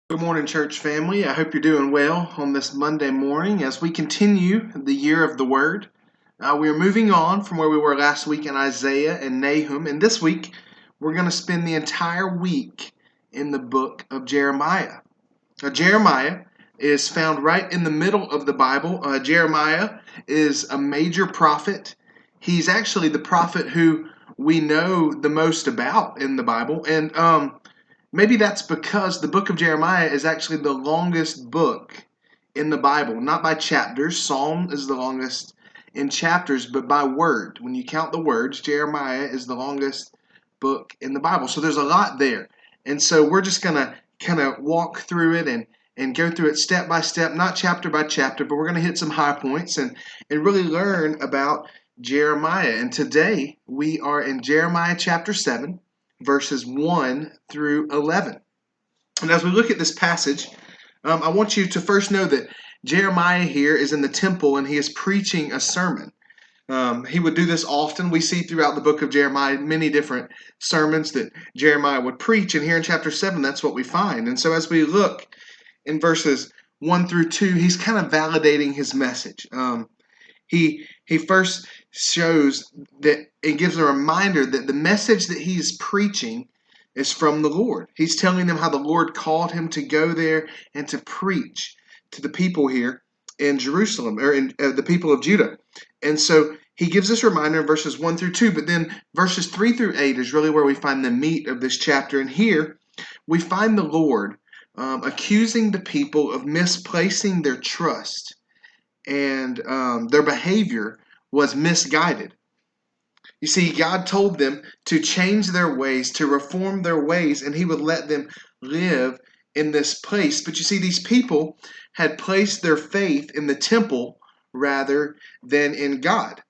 Good morning, church family. I hope you're doing well on this Monday morning as we continue the year of the Word. We are moving on from where we were last week in Isaiah and Nahum, and this week we're going to spend the entire week in the book of Jeremiah. Jeremiah is found right in the middle of the Bible. Jeremiah is a major prophet. He's actually the prophet who we know the most about in the Bible, and maybe that's because the book of Jeremiah is actually the longest book in the Bible, not by chapters. Psalm is the longest in chapters, but by word. When you count the words, Jeremiah is the longest book in the Bible. So there's a lot there. And so we're just going to kind of walk through it and go through it step by step, not chapter by chapter, but we're going to hit some high points and really learn about Jeremiah. And today we are in Jeremiah chapter 7 verses 1 through 11. And as we look at this passage, I want you to first know that Jeremiah here is in the temple and he is preaching a sermon. He would do this often. We see throughout the book of Jeremiah many different sermons that Jeremiah would preach. And here in chapter 7, that's what we find. And so as we look in verses 1 through 2, he's kind of validating his message. He first shows that it gives a reminder that the message that he's preaching is from the Lord. He's telling them how the Lord called him to go there and to preach to the people here in Jerusalem, or in the people of Judah. And so he gives this reminder in verses 1 through 2, but then verses 3 through 8 is really where we find the meat of this chapter. And here we find the Lord accusing the people of misplacing their trust, and their behavior was misguided. You see, God told them to change their ways, to reform their ways, and he would let them live in this place. But you see, these people had placed their faith in the temple rather than in God.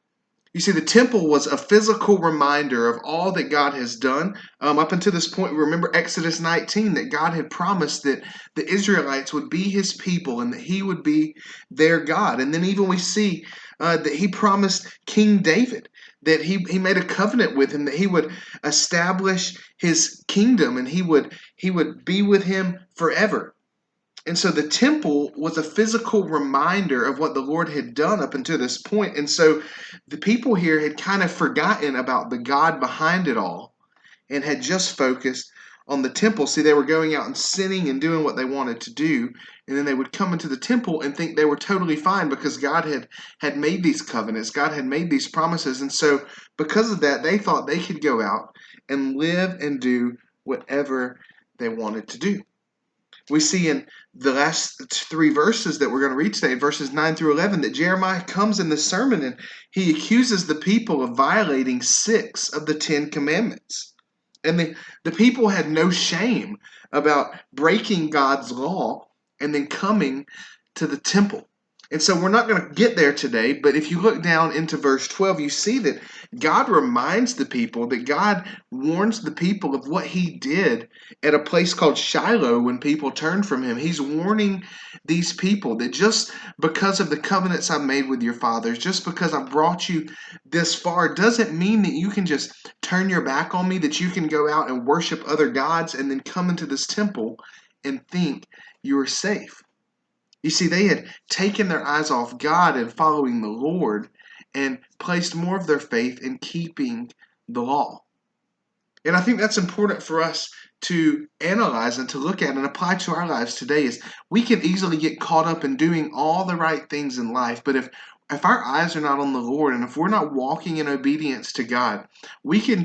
You see, the temple was a physical reminder of all that God has done. Up until this point, remember Exodus 19, that God had promised that the Israelites would be his people and that he would be their God. And then even we see that he promised King David that he made a covenant with him, that he would establish his kingdom and he would be with him forever. And so the temple was a physical reminder of what the Lord had done up until this point. And so the people here had kind of forgotten about the God behind it all and had just focused on the temple. See, they were going out and sinning and doing what they wanted to do. And then they would come into the temple and think they were totally fine because God had made these covenants. God had made these promises. And so because of that, they thought they could go out and live and do whatever they wanted to do. We see in the last three verses that we're going to read today, verses 9 through 11, that Jeremiah comes in this sermon and he accuses the people of violating 6 of the 10 commandments. And the people had no shame about breaking God's law and then coming to the temple. And so we're not going to get there today, but if you look down into verse 12, you see that God reminds the people, that God warns the people of what he did at a place called Shiloh when people turned from him. He's warning these people that just because of the covenants I've made with your fathers, just because I brought you this far, doesn't mean that you can just turn your back on me, that you can go out and worship other gods and then come into this temple and think you are safe. You see, they had taken their eyes off God and following the Lord and placed more of their faith in keeping the law. And I think that's important for us to analyze and to look at and apply to our lives today. Is we can easily get caught up in doing all the right things in life, but if our eyes are not on the Lord and if we're not walking in obedience to God, we can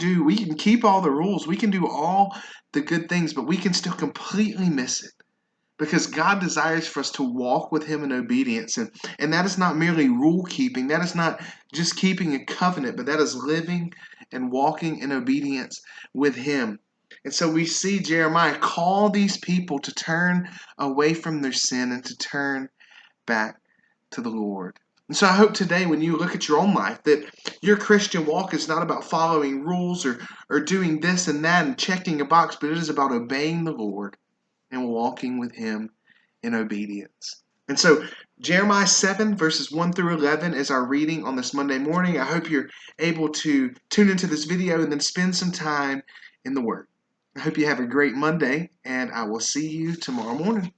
keep all the rules, we can do all the good things, but we can still completely miss it. Because God desires for us to walk with him in obedience. And that is not merely rule keeping. That is not just keeping a covenant, but that is living and walking in obedience with him. And so we see Jeremiah call these people to turn away from their sin and to turn back to the Lord. And so I hope today when you look at your own life that your Christian walk is not about following rules or doing this and that and checking a box, but it is about obeying the Lord and walking with him in obedience. And so Jeremiah 7 verses 1 through 11 is our reading on this Monday morning. I hope you're able to tune into this video and then spend some time in the Word. I hope you have a great Monday, and I will see you tomorrow morning.